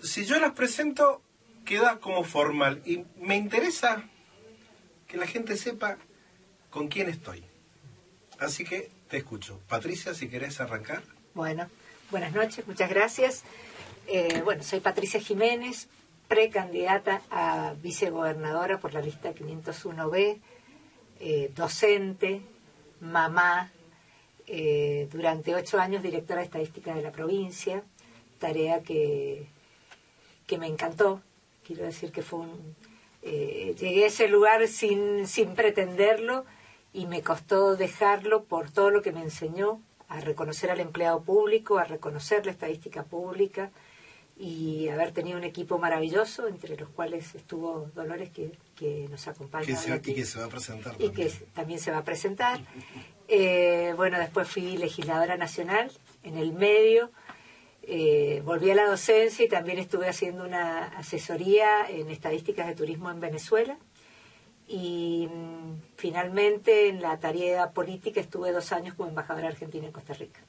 Si yo las presento, queda como formal y me interesa que la gente sepa con quién estoy. Así que te escucho. Patricia, si querés arrancar. Bueno, buenas noches, muchas gracias. Soy Patricia Jiménez, precandidata a vicegobernadora por la lista 501B, docente, mamá, durante 8 años directora de estadística de la provincia, tarea que me encantó. Quiero decir que fue llegué a ese lugar sin pretenderlo y me costó dejarlo por todo lo que me enseñó a reconocer al empleado público, a reconocer la estadística pública y haber tenido un equipo maravilloso, entre los cuales estuvo Dolores, que nos acompaña. Y que se va a presentar y también. que también se va a presentar. Después fui legisladora nacional en el medio. Volví a la docencia y también estuve haciendo una asesoría en estadísticas de turismo en Venezuela y finalmente en la tarea política estuve 2 años como embajadora argentina en Costa Rica.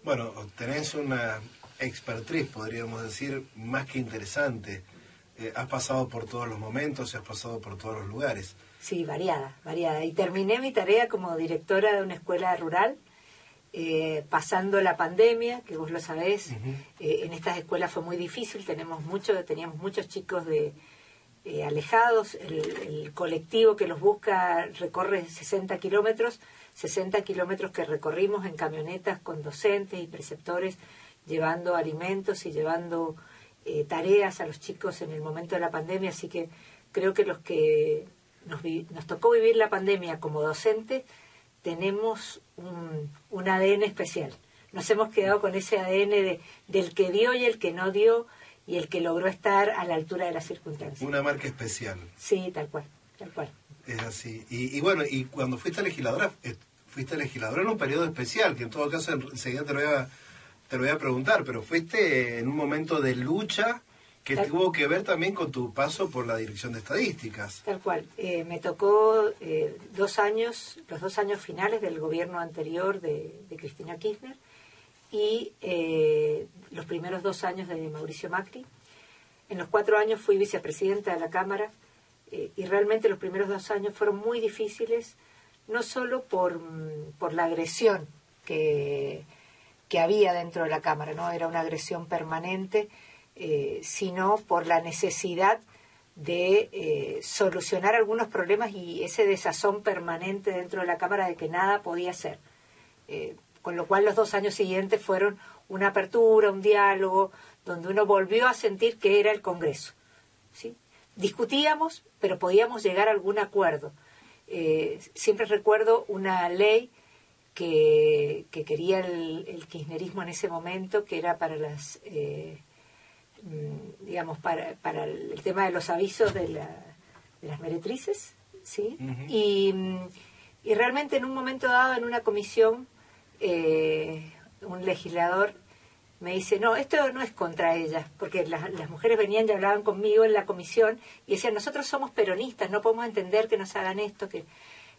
Bueno, tenés una expertise, podríamos decir, más que interesante. Has pasado por todos los momentos y has pasado por todos los lugares. Sí, variada. Y terminé mi tarea como directora de una escuela rural, pasando la pandemia, que vos lo sabés. En estas escuelas fue muy difícil, teníamos muchos chicos alejados. El colectivo que los busca recorre 60 kilómetros que recorrimos en camionetas con docentes y preceptores, llevando alimentos y llevando tareas a los chicos en el momento de la pandemia. Así que creo que los que nos tocó vivir la pandemia como docentes tenemos un ADN especial. Nos hemos quedado con ese ADN del que dio y el que no dio y el que logró estar a la altura de las circunstancias. Una marca especial. Sí, tal cual. Es así. Y cuando fuiste legisladora en un periodo especial, que en todo caso enseguida te lo voy a preguntar, pero fuiste en un momento de lucha que tuvo que ver también con tu paso por la Dirección de Estadísticas. Tal cual. Me tocó 2 años, los 2 años finales del gobierno anterior de Cristina Kirchner y los primeros 2 años de Mauricio Macri. En los 4 años fui vicepresidenta de la Cámara y realmente los primeros 2 años fueron muy difíciles, no solo por la agresión que había dentro de la Cámara, ¿no? Era una agresión permanente, sino por la necesidad de solucionar algunos problemas y ese desazón permanente dentro de la Cámara de que nada podía ser. Con lo cual los 2 años siguientes fueron una apertura, un diálogo, donde uno volvió a sentir que era el Congreso, ¿sí? Discutíamos, pero podíamos llegar a algún acuerdo. Siempre recuerdo una ley que quería el kirchnerismo en ese momento, que era para las para el tema de los avisos de las meretrices, ¿sí? Y realmente en un momento dado en una comisión un legislador me dice, no, esto no es contra ellas, porque las mujeres venían y hablaban conmigo en la comisión y decían, nosotros somos peronistas, no podemos entender que nos hagan esto,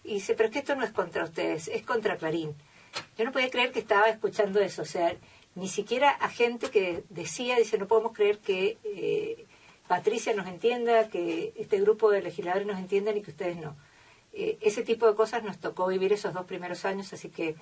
y dice, pero es que esto no es contra ustedes, es contra Clarín. Yo no podía creer que estaba escuchando eso, o sea, ni siquiera a gente que dice, no podemos creer que Patricia nos entienda, que este grupo de legisladores nos entiendan y que ustedes no. Ese tipo de cosas nos tocó vivir esos 2 primeros años, así que...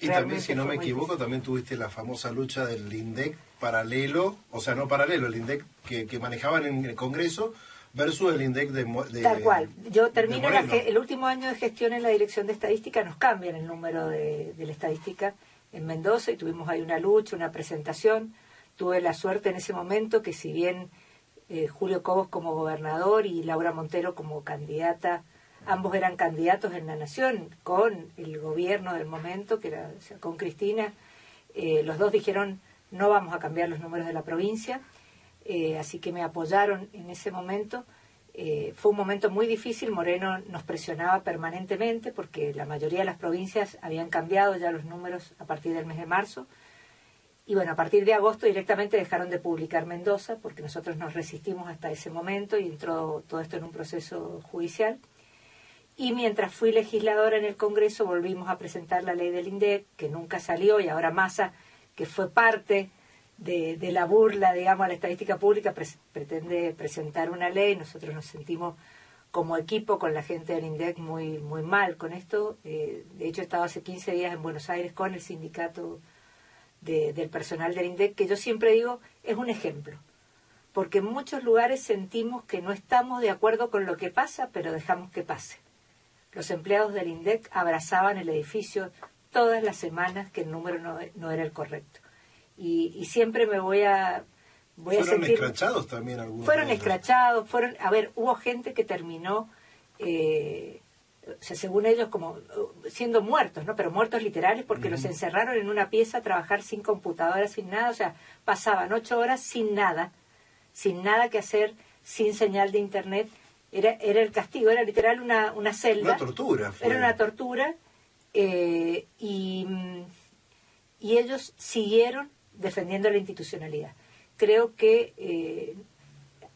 Y también, si no me equivoco, también tuviste la famosa lucha del INDEC paralelo, o sea, no paralelo, el INDEC que manejaban en el Congreso versus el INDEC de Tal cual. Yo termino el último año de gestión en la Dirección de Estadística, nos cambian el número de la estadística en Mendoza y tuvimos ahí una lucha, una presentación. Tuve la suerte en ese momento que si bien Julio Cobos como gobernador y Laura Montero como candidata, ambos eran candidatos en la Nación con el gobierno del momento, que era, o sea, con Cristina, los dos dijeron no vamos a cambiar los números de la provincia, así que me apoyaron en ese momento. Fue un momento muy difícil, Moreno nos presionaba permanentemente porque la mayoría de las provincias habían cambiado ya los números a partir del mes de marzo. Y bueno, a partir de agosto directamente dejaron de publicar Mendoza porque nosotros nos resistimos hasta ese momento y entró todo esto en un proceso judicial. Y mientras fui legisladora en el Congreso volvimos a presentar la ley del INDEC, que nunca salió, y ahora Massa, que fue parte de la burla, digamos, a la estadística pública, pretende presentar una ley. Nosotros nos sentimos como equipo con la gente del INDEC muy mal con esto. De hecho, he estado hace 15 días en Buenos Aires con el sindicato del personal del INDEC, que yo siempre digo es un ejemplo, porque en muchos lugares sentimos que no estamos de acuerdo con lo que pasa, pero dejamos que pase. Los empleados del INDEC abrazaban el edificio todas las semanas que el número no era el correcto. Y siempre me voy a sentir... ¿Fueron escrachados también algunos? Fueron escrachados, hubo gente que terminó, o sea, según ellos, como siendo muertos, ¿no? Pero muertos literales, porque los encerraron en una pieza a trabajar sin computadora, sin nada. O sea, pasaban 8 horas sin nada que hacer, sin señal de internet. Era el castigo, era literal una celda. Una tortura. Era una tortura. Y ellos siguieron defendiendo la institucionalidad. Creo que,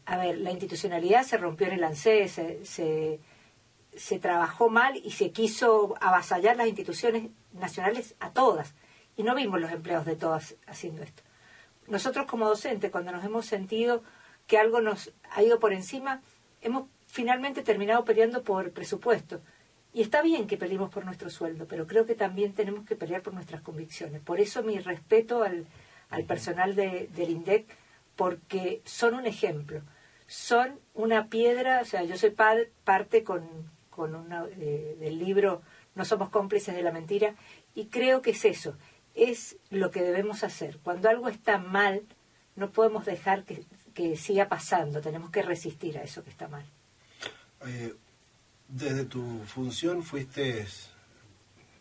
la institucionalidad se rompió en el ANSES, se trabajó mal y se quiso avasallar las instituciones nacionales a todas. Y no vimos los empleados de todas haciendo esto. Nosotros como docentes, cuando nos hemos sentido que algo nos ha ido por encima, hemos finalmente terminado peleando por presupuesto. Y está bien que peleemos por nuestro sueldo, pero creo que también tenemos que pelear por nuestras convicciones. Por eso mi respeto al personal del INDEC, porque son un ejemplo, son una piedra. O sea, yo soy parte del libro No somos cómplices de la mentira, y creo que es eso, es lo que debemos hacer. Cuando algo está mal, no podemos dejar que siga pasando, tenemos que resistir a eso que está mal. Desde tu función fuiste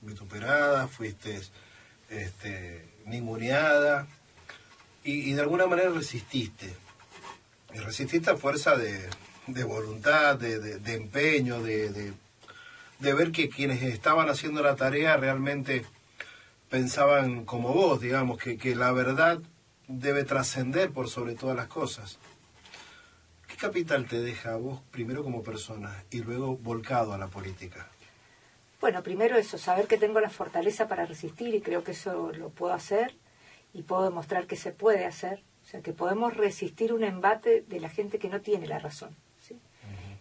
vituperada, fuiste ninguneada, y de alguna manera resististe. Y resististe a fuerza de voluntad, de empeño, de ver que quienes estaban haciendo la tarea realmente pensaban como vos, digamos, que la verdad debe trascender por sobre todas las cosas. ¿Qué capital te deja a vos, primero como persona y luego volcado a la política? Bueno, primero eso, saber que tengo la fortaleza para resistir, y creo que eso lo puedo hacer y puedo demostrar que se puede hacer. O sea, que podemos resistir un embate de la gente que no tiene la razón, ¿sí?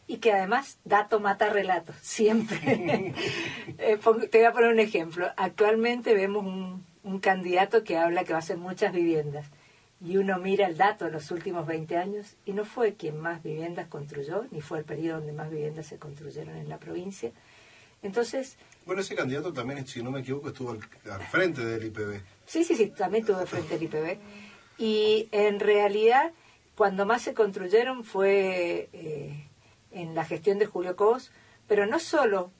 Y que además dato mata relato, siempre. Te voy a poner un ejemplo. Actualmente vemos un candidato que habla que va a hacer muchas viviendas. Y uno mira el dato de los últimos 20 años y no fue quien más viviendas construyó, ni fue el periodo donde más viviendas se construyeron en la provincia. Entonces... Bueno, ese candidato también, si no me equivoco, estuvo al frente del IPB. Sí, también estuvo al frente del IPB. Y en realidad, cuando más se construyeron fue en la gestión de Julio Cos, pero no solo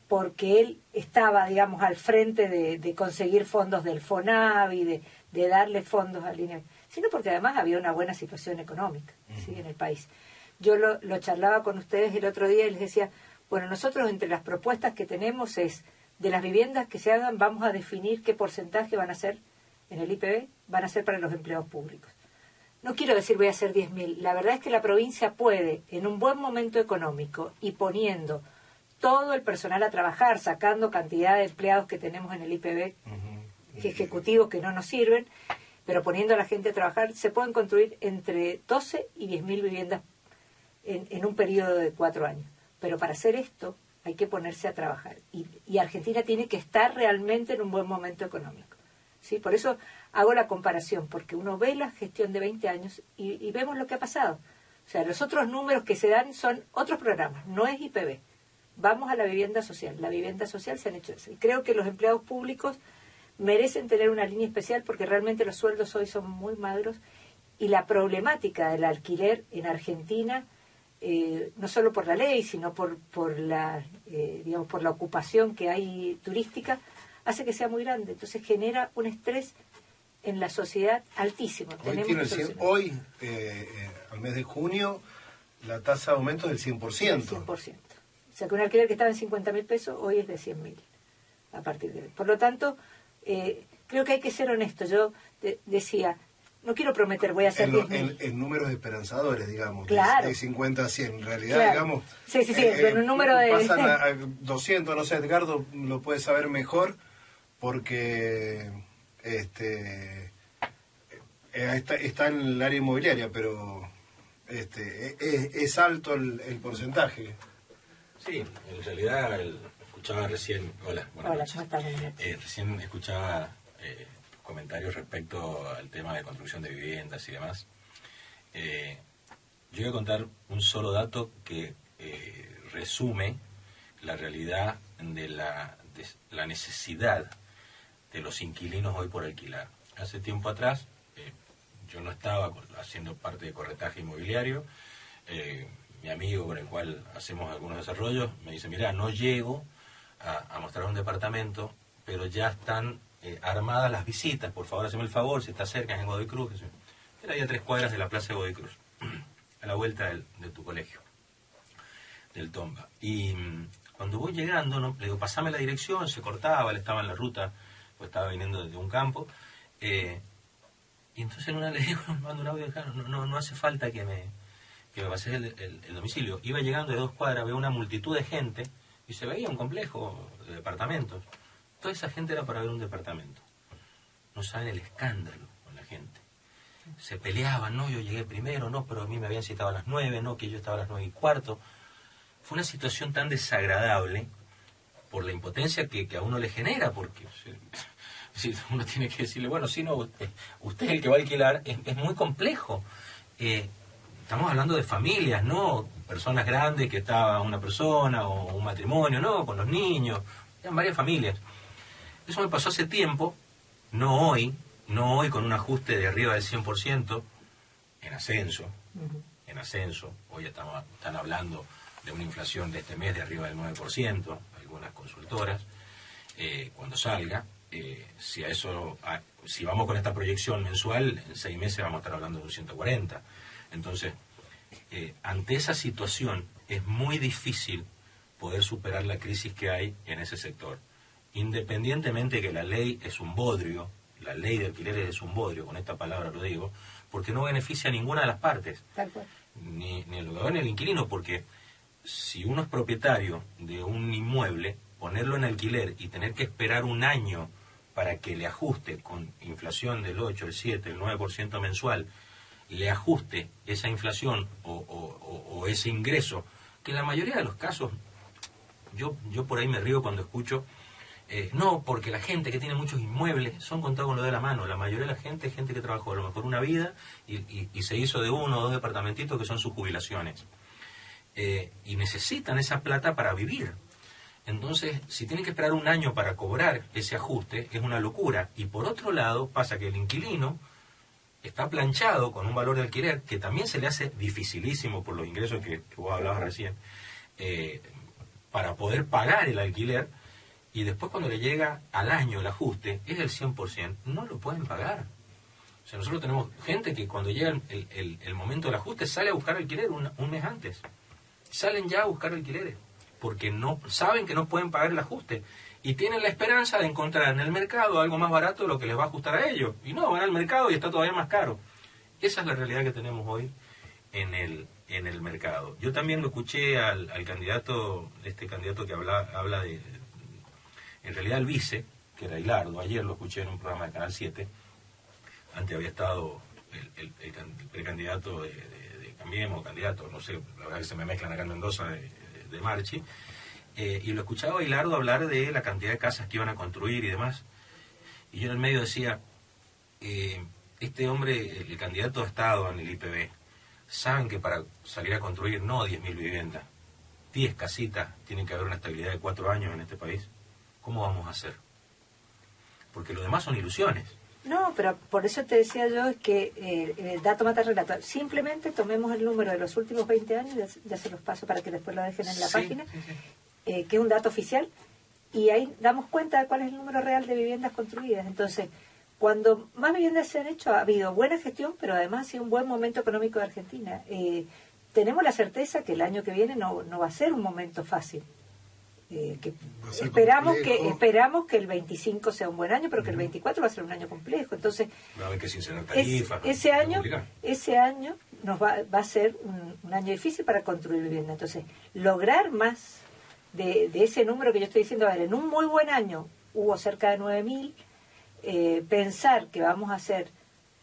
porque él estaba, digamos, al frente de conseguir fondos del FONAVI, de darle fondos al INE, sino porque además había una buena situación económica, ¿sí?, en el país. Yo lo charlaba con ustedes el otro día y les decía, bueno, nosotros entre las propuestas que tenemos es, de las viviendas que se hagan, vamos a definir qué porcentaje van a ser en el IPB, van a ser para los empleados públicos. No quiero decir voy a hacer 10.000, la verdad es que la provincia puede, en un buen momento económico y poniendo todo el personal a trabajar, sacando cantidad de empleados que tenemos en el IPB, ejecutivos que no nos sirven, pero poniendo a la gente a trabajar, se pueden construir entre 12 y 10.000 viviendas en un periodo de 4 años. Pero para hacer esto hay que ponerse a trabajar. Y Argentina tiene que estar realmente en un buen momento económico, ¿sí? Por eso hago la comparación, porque uno ve la gestión de 20 años y vemos lo que ha pasado. O sea, los otros números que se dan son otros programas, no es IPB. Vamos a la vivienda social. La vivienda social se han hecho eso. Y creo que los empleados públicos merecen tener una línea especial porque realmente los sueldos hoy son muy magros y la problemática del alquiler en Argentina, no solo por la ley, sino por la ocupación que hay turística, hace que sea muy grande. Entonces genera un estrés en la sociedad altísimo. Hoy, al mes de junio, la tasa de aumento es del 100%. 100%. O sea, que un alquiler que estaba en 50.000 pesos, hoy es de 100.000 a partir de hoy. Por lo tanto, creo que hay que ser honesto. Yo decía, no quiero prometer, voy a hacer 10.000. En números esperanzadores, digamos, claro, de 50 a 100. En realidad, claro, digamos, sí, en un número de... pasan a 200, no sé, Edgardo lo puede saber mejor, porque Está en el área inmobiliaria, pero es alto el porcentaje. Sí, en realidad escuchaba recién... Hola, buenas noches. ¿Cómo estás? Recién escuchaba comentarios respecto al tema de construcción de viviendas y demás. Yo voy a contar un solo dato que resume la realidad de la necesidad de los inquilinos hoy por alquilar. Hace tiempo atrás, yo no estaba haciendo parte de corretaje inmobiliario. Mi amigo con el cual hacemos algunos desarrollos me dice, mira, no llego a mostrar un departamento, pero ya están armadas las visitas, por favor, haceme el favor, si está cerca, en Godoy Cruz. Era ahí a 3 cuadras de la plaza de Godoy Cruz, a la vuelta de tu colegio, del Tomba. Y cuando voy llegando, ¿no? Le digo, pasame la dirección, se cortaba, él estaba en la ruta, pues estaba viniendo desde un campo. Y entonces en una le digo, mando un audio, no hace falta que me pases el domicilio. Iba llegando de 2 cuadras, veo una multitud de gente y se veía un complejo de departamentos. Toda esa gente era para ver un departamento. No saben el escándalo con la gente. Se peleaban, no, yo llegué primero, no, pero a mí me habían citado a las 9, no, que yo estaba a las 9:15. Fue una situación tan desagradable por la impotencia que a uno le genera, porque si uno tiene que decirle, bueno, si no, usted es el que va a alquilar, es muy complejo. Estamos hablando de familias, ¿no? Personas grandes, que estaba una persona o un matrimonio, ¿no? Con los niños, eran varias familias. Eso me pasó hace tiempo, no hoy con un ajuste de arriba del 100%, en ascenso, hoy están hablando de una inflación de este mes de arriba del 9%, algunas consultoras, cuando salga, si vamos con esta proyección mensual, en 6 meses vamos a estar hablando de un 140. Entonces, ante esa situación es muy difícil poder superar la crisis que hay en ese sector. Independientemente que la ley es un bodrio, la ley de alquileres es un bodrio, con esta palabra lo digo, porque no beneficia a ninguna de las partes, ni el lugar ni el inquilino, porque si uno es propietario de un inmueble, ponerlo en alquiler y tener que esperar un año para que le ajuste con inflación del 8, el 7, el 9% mensual, le ajuste esa inflación o ese ingreso, que en la mayoría de los casos, yo por ahí me río cuando escucho, no, porque la gente que tiene muchos inmuebles son contados con lo de la mano. La mayoría de la gente es gente que trabajó a lo mejor una vida y se hizo de 1 o 2 departamentitos que son sus jubilaciones. Y necesitan esa plata para vivir. Entonces, si tienen que esperar un año para cobrar ese ajuste, es una locura. Y por otro lado, pasa que el inquilino está planchado con un valor de alquiler que también se le hace dificilísimo por los ingresos que vos hablabas recién, para poder pagar el alquiler, y después cuando le llega al año el ajuste, es del 100%, no lo pueden pagar. O sea, nosotros tenemos gente que cuando llega el momento del ajuste sale a buscar alquiler un mes antes. Salen ya a buscar alquileres, porque no saben que no pueden pagar el ajuste. Y tienen la esperanza de encontrar en el mercado algo más barato de lo que les va a ajustar a ellos. Y no, van al mercado y está todavía más caro. Esa es la realidad que tenemos hoy en el mercado. Yo también lo escuché al candidato, este candidato que habla de, en realidad el vice, que era Hilardo, ayer lo escuché en un programa de Canal 7, antes había estado el precandidato de Cambiemos, candidato, no sé, la verdad que se me mezclan acá en Mendoza de Marchi, y lo escuchaba a Hilardo hablar de la cantidad de casas que iban a construir y demás, y yo en el medio decía, este hombre, el candidato ha estado en el IPB, saben que para salir a construir no 10.000 viviendas, 10 casitas, tiene que haber una estabilidad de 4 años en este país. ¿Cómo vamos a hacer? Porque lo demás son ilusiones. No, pero por eso te decía yo que el dato mata el relato. Simplemente tomemos el número de los últimos 20 años, ya se los paso para que después lo dejen en la página, que es un dato oficial, y ahí damos cuenta de cuál es el número real de viviendas construidas. Entonces, cuando más viviendas se han hecho, ha habido buena gestión, pero además ha sido un buen momento económico de Argentina. Tenemos la certeza que el año que viene no va a ser un momento fácil. Esperamos que el 25 sea un buen año, pero que el 24 va a ser un año complejo. Entonces, ese año nos va a ser un año difícil para construir vivienda. Entonces, lograr más de ese número que yo estoy diciendo, a ver, en un muy buen año hubo cerca de 9.000, pensar que vamos a hacer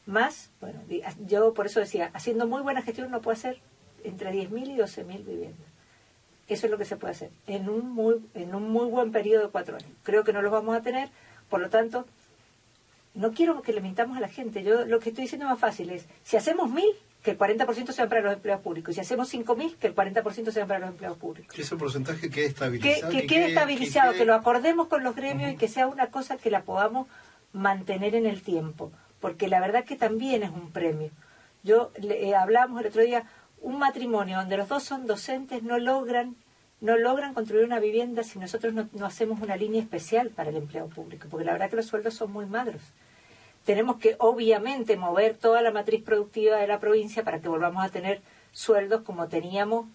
más, bueno, yo por eso decía, haciendo muy buena gestión uno puede hacer entre 10.000 y 12.000 viviendas. Eso es lo que se puede hacer en un muy buen periodo de 4 años. Creo que no los vamos a tener, por lo tanto, no quiero que le mintamos a la gente. Yo lo que estoy diciendo más fácil es, si hacemos 1.000, que el 40% sean para los empleados públicos. Y si hacemos 5.000, que el 40% sean para los empleados públicos. Que ese porcentaje quede estabilizado. Que quede estabilizado, que lo acordemos con los gremios y que sea una cosa que la podamos mantener en el tiempo. Porque la verdad que también es un premio. Hablamos el otro día, un matrimonio donde los dos son docentes no logran construir una vivienda si nosotros no hacemos una línea especial para el empleado público, porque la verdad que los sueldos son muy magros. Tenemos que obviamente mover toda la matriz productiva de la provincia para que volvamos a tener sueldos como teníamos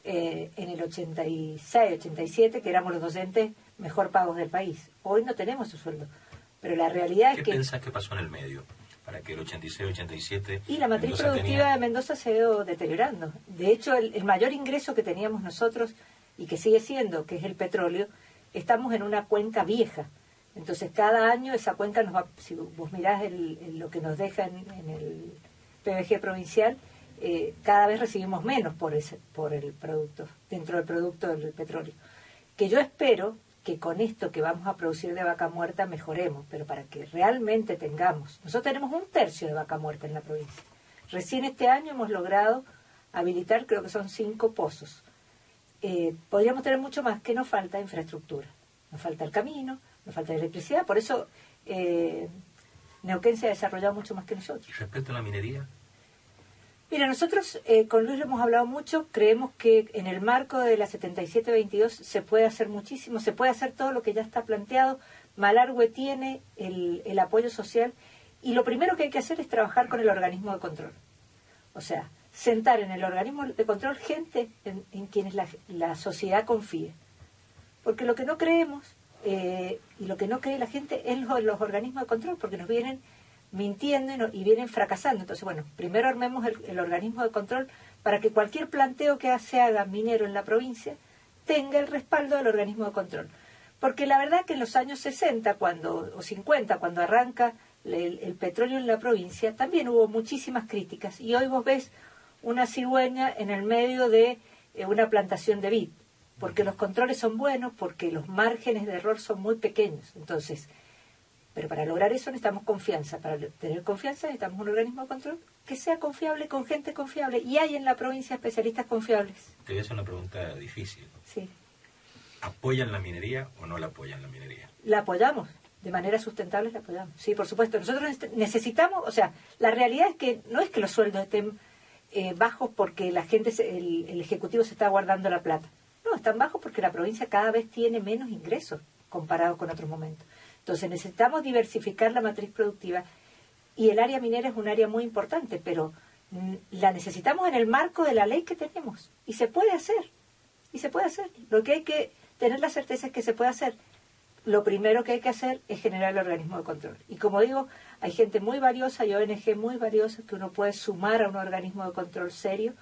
en el 86, 87, que éramos los docentes mejor pagos del país. Hoy no tenemos su sueldo, pero la realidad es que... ¿Qué pensás que pasó en el medio? Para que el 86, 87... Y la matriz productiva de Mendoza se ha ido deteriorando. De hecho, el mayor ingreso que teníamos nosotros, y que sigue siendo, que es el petróleo, estamos en una cuenca vieja. Entonces, cada año esa cuenca nos va... Si vos mirás lo que nos deja en el PBG provincial, cada vez recibimos menos por el producto, dentro del producto del petróleo. Que yo espero que con esto que vamos a producir de vaca muerta mejoremos, pero para que realmente tengamos... Nosotros tenemos 1/3 de vaca muerta en la provincia. Recién este año hemos logrado habilitar, creo que son 5 pozos. Podríamos tener mucho más, que nos falta infraestructura. Nos falta el camino, nos falta electricidad, por eso Neuquén se ha desarrollado mucho más que nosotros. ¿Y respecto a la minería? Mira, nosotros con Luis lo hemos hablado mucho, creemos que en el marco de la 7722 se puede hacer muchísimo, se puede hacer todo lo que ya está planteado. Malargüe tiene el apoyo social y lo primero que hay que hacer es trabajar con el organismo de control. O sea, sentar en el organismo de control gente en quienes la sociedad confíe. Porque lo que no creemos y lo que no cree la gente es los organismos de control, porque nos vienen mintiendo y vienen fracasando. Entonces, bueno, primero armemos el organismo de control para que cualquier planteo que se haga minero en la provincia tenga el respaldo del organismo de control. Porque la verdad que en los años 60 o 50, cuando arranca el petróleo en la provincia, también hubo muchísimas críticas. Y hoy vos ves una cigüeña en el medio de una plantación de vid, porque los controles son buenos, porque los márgenes de error son muy pequeños. Entonces, pero para lograr eso necesitamos confianza. Para tener confianza necesitamos un organismo de control que sea confiable, con gente confiable. Y hay en la provincia especialistas confiables. Te voy a hacer una pregunta difícil. Sí. ¿Apoyan la minería o no la apoyan la minería? La apoyamos. De manera sustentable la apoyamos. Sí, por supuesto. Nosotros necesitamos, o sea, la realidad es que no es que los sueldos estén bajos porque la gente, el Ejecutivo se está guardando la plata. No, están bajos porque la provincia cada vez tiene menos ingresos comparado con otros momentos. Entonces necesitamos diversificar la matriz productiva y el área minera es un área muy importante, pero la necesitamos en el marco de la ley que tenemos y se puede hacer. Y se puede hacer. Lo que hay que tener la certeza es que se puede hacer. Lo primero que hay que hacer es generar el organismo de control. Y como digo, hay gente muy valiosa y ONG muy valiosa que uno puede sumar a un organismo de control serio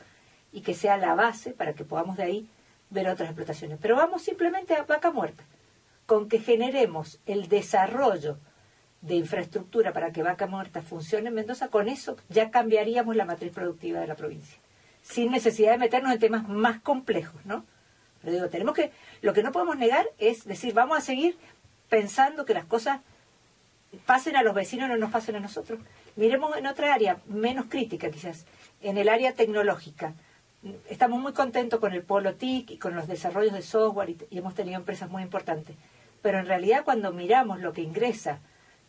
y que sea la base para que podamos de ahí ver otras explotaciones. Pero vamos simplemente a vaca muerta. Con que generemos el desarrollo de infraestructura para que Vaca Muerta funcione en Mendoza, con eso ya cambiaríamos la matriz productiva de la provincia, sin necesidad de meternos en temas más complejos, ¿no? Pero digo, tenemos que, lo que no podemos negar es decir, vamos a seguir pensando que las cosas pasen a los vecinos y no nos pasen a nosotros. Miremos en otra área, menos crítica quizás, en el área tecnológica. Estamos muy contentos con el polo TIC y con los desarrollos de software y hemos tenido empresas muy importantes. Pero en realidad cuando miramos lo que ingresa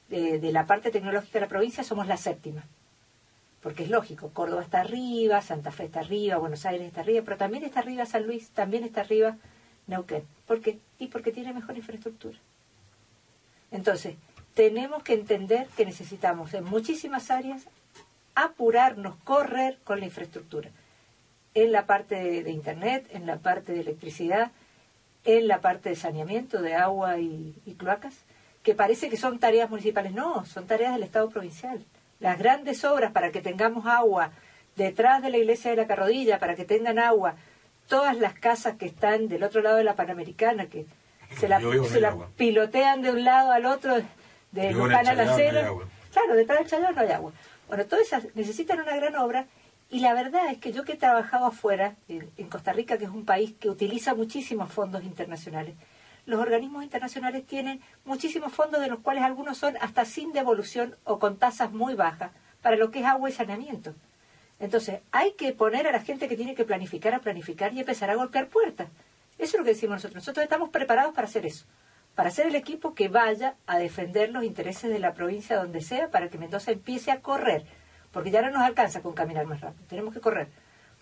de la parte tecnológica de la provincia somos la 7ª. Porque es lógico, Córdoba está arriba, Santa Fe está arriba, Buenos Aires está arriba, pero también está arriba San Luis, también está arriba Neuquén. ¿Por qué? Y porque tiene mejor infraestructura. Entonces, tenemos que entender que necesitamos en muchísimas áreas apurarnos, correr con la infraestructura. En la parte de internet, en la parte de electricidad, en la parte de saneamiento de agua y cloacas, que parece que son tareas municipales. No, son tareas del Estado provincial. Las grandes obras para que tengamos agua detrás de la iglesia de la Carrodilla, para que tengan agua todas las casas que están del otro lado de la Panamericana, que se la pilotean de un lado al otro, de Luján a la Cera. Claro, detrás del Chayón no hay agua. Bueno, todas esas necesitan una gran obra, y la verdad es que yo que he trabajado afuera, en Costa Rica, que es un país que utiliza muchísimos fondos internacionales, los organismos internacionales tienen muchísimos fondos, de los cuales algunos son hasta sin devolución o con tasas muy bajas para lo que es agua y saneamiento. Entonces, hay que poner a la gente que tiene que planificar a planificar y empezar a golpear puertas. Eso es lo que decimos nosotros. Nosotros estamos preparados para hacer eso, para ser el equipo que vaya a defender los intereses de la provincia donde sea, para que Mendoza empiece a correr, porque ya no nos alcanza con caminar más rápido, tenemos que correr,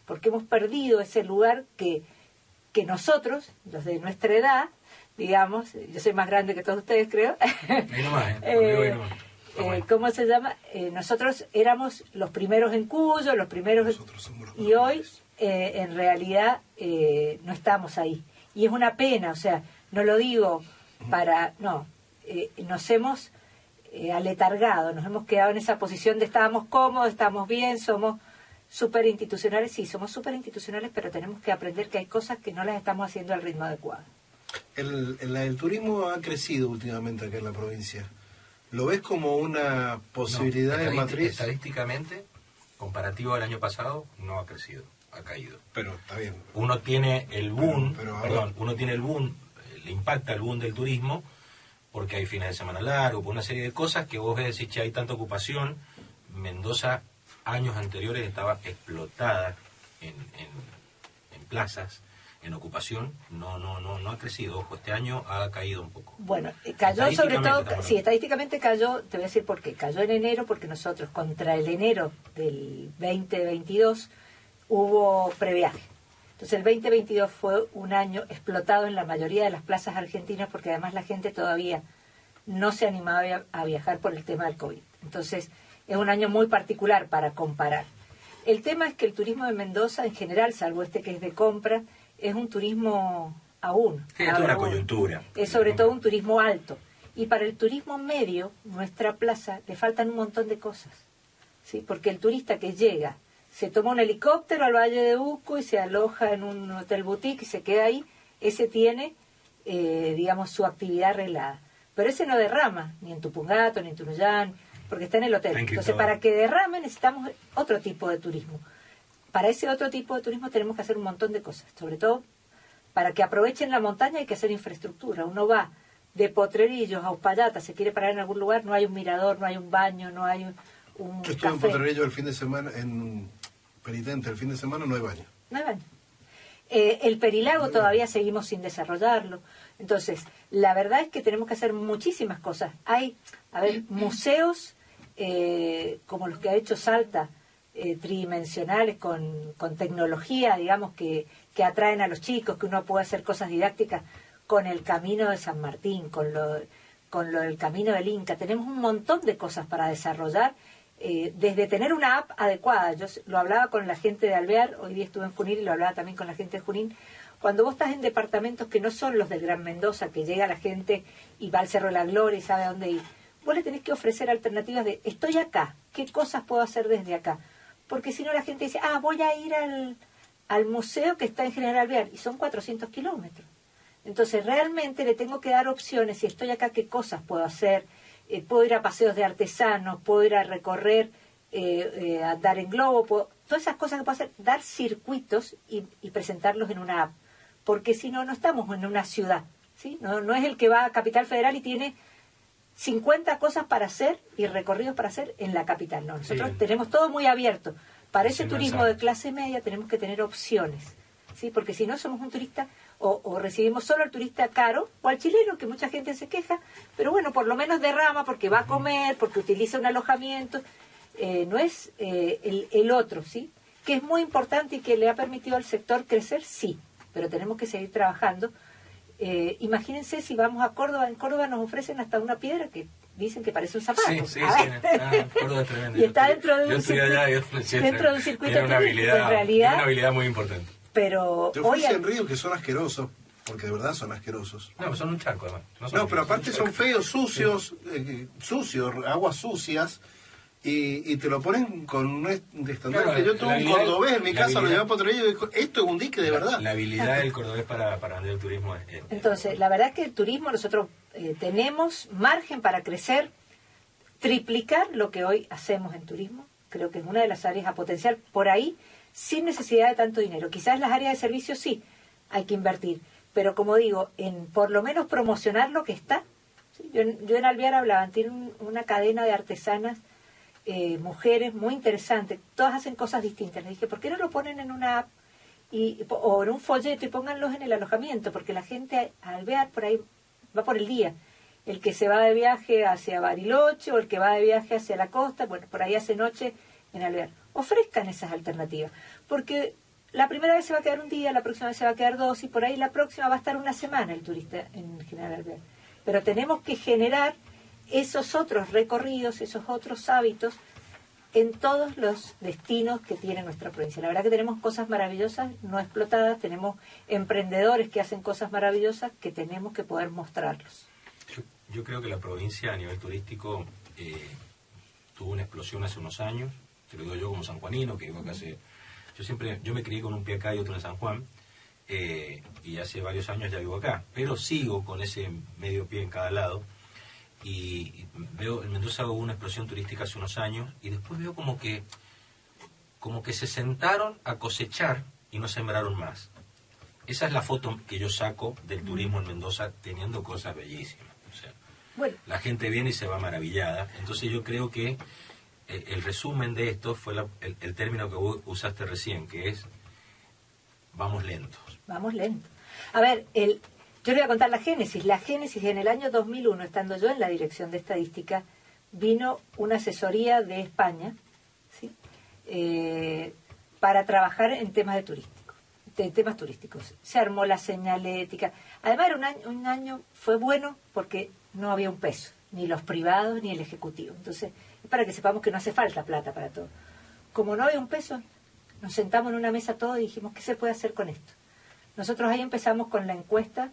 porque hemos perdido ese lugar que nosotros, los de nuestra edad, digamos, yo soy más grande que todos ustedes, creo. Ahí nomás, ¿Cómo se llama? Nosotros éramos los primeros en Cuyo, los primeros... Y hoy, en realidad, no estamos ahí. Y es una pena, o sea, no lo digo para... No, nos hemos aletargado, nos hemos quedado en esa posición de estábamos cómodos, estamos bien, somos súper institucionales. Sí, somos súper institucionales, pero tenemos que aprender que hay cosas que no las estamos haciendo al ritmo adecuado. El turismo ha crecido últimamente acá en la provincia. ¿Lo ves como una posibilidad de matriz? Estadísticamente, comparativo al año pasado, no ha crecido, ha caído. Pero está bien. Uno tiene el boom, pero le impacta el boom del turismo, porque hay fines de semana largos, por una serie de cosas que vos ves decir, che, hay tanta ocupación. Mendoza, años anteriores, estaba explotada en plazas, en ocupación, no ha crecido. Ojo, este año ha caído un poco. Bueno, cayó sobre todo, sí, estadísticamente cayó, te voy a decir por qué. Cayó en enero porque nosotros contra el enero del 2022 hubo previaje. Entonces el 2022 fue un año explotado en la mayoría de las plazas argentinas, porque además la gente todavía no se animaba a viajar por el tema del COVID. Entonces es un año muy particular para comparar. El tema es que el turismo de Mendoza en general, salvo este que es de compra, es un turismo aún. Es toda una coyuntura. Es sobre todo un turismo alto. Y para el turismo medio, nuestra plaza, le faltan un montón de cosas, ¿sí? Porque el turista que llega, se toma un helicóptero al Valle de Uco y se aloja en un hotel boutique y se queda ahí, ese tiene, digamos, su actividad arreglada. Pero ese no derrama, ni en Tupungato, ni en Tunuyán, porque está en el hotel. Entonces, para que derrame necesitamos otro tipo de turismo. Para ese otro tipo de turismo tenemos que hacer un montón de cosas, sobre todo para que aprovechen la montaña hay que hacer infraestructura. Uno va de Potrerillos a Uspallata, se quiere parar en algún lugar, no hay un mirador, no hay un baño, no hay un Yo estuve en Potrerillos el fin de semana, en Penitente, el fin de semana no hay baño. No hay baño. El Perilago todavía seguimos sin desarrollarlo. Entonces, la verdad es que tenemos que hacer muchísimas cosas. Hay, museos como los que ha hecho Salta, tridimensionales, con tecnología, digamos, que atraen a los chicos, que uno puede hacer cosas didácticas con el Camino de San Martín, con lo del Camino del Inca. Tenemos un montón de cosas para desarrollar, desde tener una app adecuada. Yo lo hablaba con la gente de Alvear, hoy día estuve en Junín y lo hablaba también con la gente de Junín. Cuando vos estás en departamentos que no son los del Gran Mendoza, que llega la gente y va al Cerro de la Gloria y sabe a dónde ir, vos le tenés que ofrecer alternativas de, estoy acá, ¿qué cosas puedo hacer desde acá? Porque si no la gente dice, voy a ir al museo que está en General Alvear, y son 400 kilómetros. Entonces realmente le tengo que dar opciones, si estoy acá, ¿qué cosas puedo hacer? Puedo ir a paseos de artesanos, puedo ir a recorrer, a andar en globo, todas esas cosas que puedo hacer, dar circuitos y presentarlos en una app. Porque si no, no estamos en una ciudad, ¿sí? No es el que va a Capital Federal y tiene 50 cosas para hacer y recorridos para hacer en la capital. No, nosotros tenemos todo muy abierto. Para ese turismo de clase media tenemos que tener opciones, ¿sí? Porque si no somos un turista, o recibimos solo al turista caro, o al chileno, que mucha gente se queja, pero bueno, por lo menos derrama porque va a comer, porque utiliza un alojamiento. No es el otro, ¿sí? Que es muy importante y que le ha permitido al sector crecer, sí, pero tenemos que seguir trabajando. Imagínense si vamos a Córdoba. En Córdoba nos ofrecen hasta una piedra que dicen que parece un zapato. Sí, Córdoba es tremendo. Y está dentro de un circuito tiene una habilidad muy importante. Pero te ofrecen ríos que son asquerosos, porque de verdad son asquerosos. No, son un charco además. No, pero aparte son feos, sucios, aguas sucias. Y te lo ponen con un estandarte. Claro, yo tuve un cordobés en mi casa, lo llevé a Potrerillos y dijo, esto es un dique de verdad. La habilidad del cordobés para vender el turismo es... Entonces, la verdad es que el turismo, nosotros tenemos margen para crecer, triplicar lo que hoy hacemos en turismo, creo que es una de las áreas a potenciar por ahí, sin necesidad de tanto dinero. Quizás las áreas de servicios sí, hay que invertir, pero como digo, en por lo menos promocionar lo que está. ¿Sí? Yo en Alvear hablaba, tiene una cadena de artesanas, mujeres muy interesantes, todas hacen cosas distintas. Les dije, ¿por qué no lo ponen en una app o en un folleto y pónganlos en el alojamiento? Porque la gente a Alvear por ahí va por el día. El que se va de viaje hacia Bariloche o el que va de viaje hacia la costa, bueno, por ahí hace noche en Alvear. Ofrezcan esas alternativas, porque la primera vez se va a quedar un día, la próxima vez se va a quedar 2 y por ahí la próxima va a estar una semana el turista en General Alvear. Pero tenemos que generar esos otros recorridos, esos otros hábitos en todos los destinos que tiene nuestra provincia. La verdad que tenemos cosas maravillosas no explotadas, tenemos emprendedores que hacen cosas maravillosas que tenemos que poder mostrarlos. Yo creo que la provincia a nivel turístico tuvo una explosión hace unos años, te lo digo yo como sanjuanino, que vivo acá hace... Yo me crié con un pie acá y otro en San Juan, y hace varios años ya vivo acá, pero sigo con ese medio pie en cada lado, y veo, en Mendoza hubo una explosión turística hace unos años, y después veo como que se sentaron a cosechar y no sembraron más. Esa es la foto que yo saco del turismo en Mendoza, teniendo cosas bellísimas. O sea, bueno, la gente viene y se va maravillada. Entonces yo creo que el resumen de esto fue el término que vos usaste recién, que es vamos lentos. Vamos lentos. A ver, yo le voy a contar la génesis. La génesis, en el año 2001, estando yo en la dirección de estadística, vino una asesoría de España, ¿sí? Para trabajar en temas temas turísticos. Se armó la señalética. Además, era un año fue bueno porque no había un peso, ni los privados ni el ejecutivo. Entonces, es para que sepamos que no hace falta plata para todo. Como no había un peso, nos sentamos en una mesa todos y dijimos, ¿qué se puede hacer con esto? Nosotros ahí empezamos con la encuesta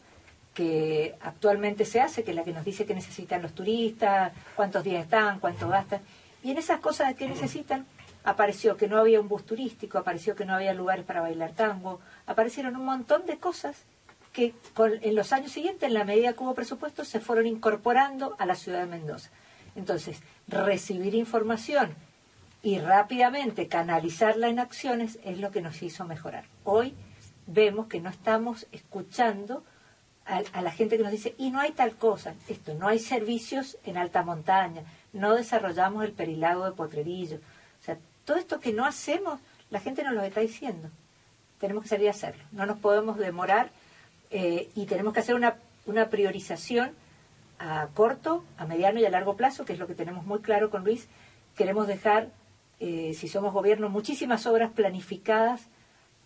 que actualmente se hace, que es la que nos dice qué necesitan los turistas, cuántos días están, cuánto gastan. Y en esas cosas que necesitan, apareció que no había un bus turístico, apareció que no había lugares para bailar tango, aparecieron un montón de cosas que en los años siguientes, en la medida que hubo presupuesto, se fueron incorporando a la ciudad de Mendoza. Entonces, recibir información y rápidamente canalizarla en acciones es lo que nos hizo mejorar. Hoy vemos que no estamos escuchando a la gente que nos dice, y no hay tal cosa, no hay servicios en alta montaña, no desarrollamos el perilago de Potrerillo. O sea, todo esto que no hacemos, la gente nos lo está diciendo. Tenemos que salir a hacerlo. No nos podemos demorar y tenemos que hacer una priorización a corto, a mediano y a largo plazo, que es lo que tenemos muy claro con Luis. Queremos dejar, si somos gobierno, muchísimas obras planificadas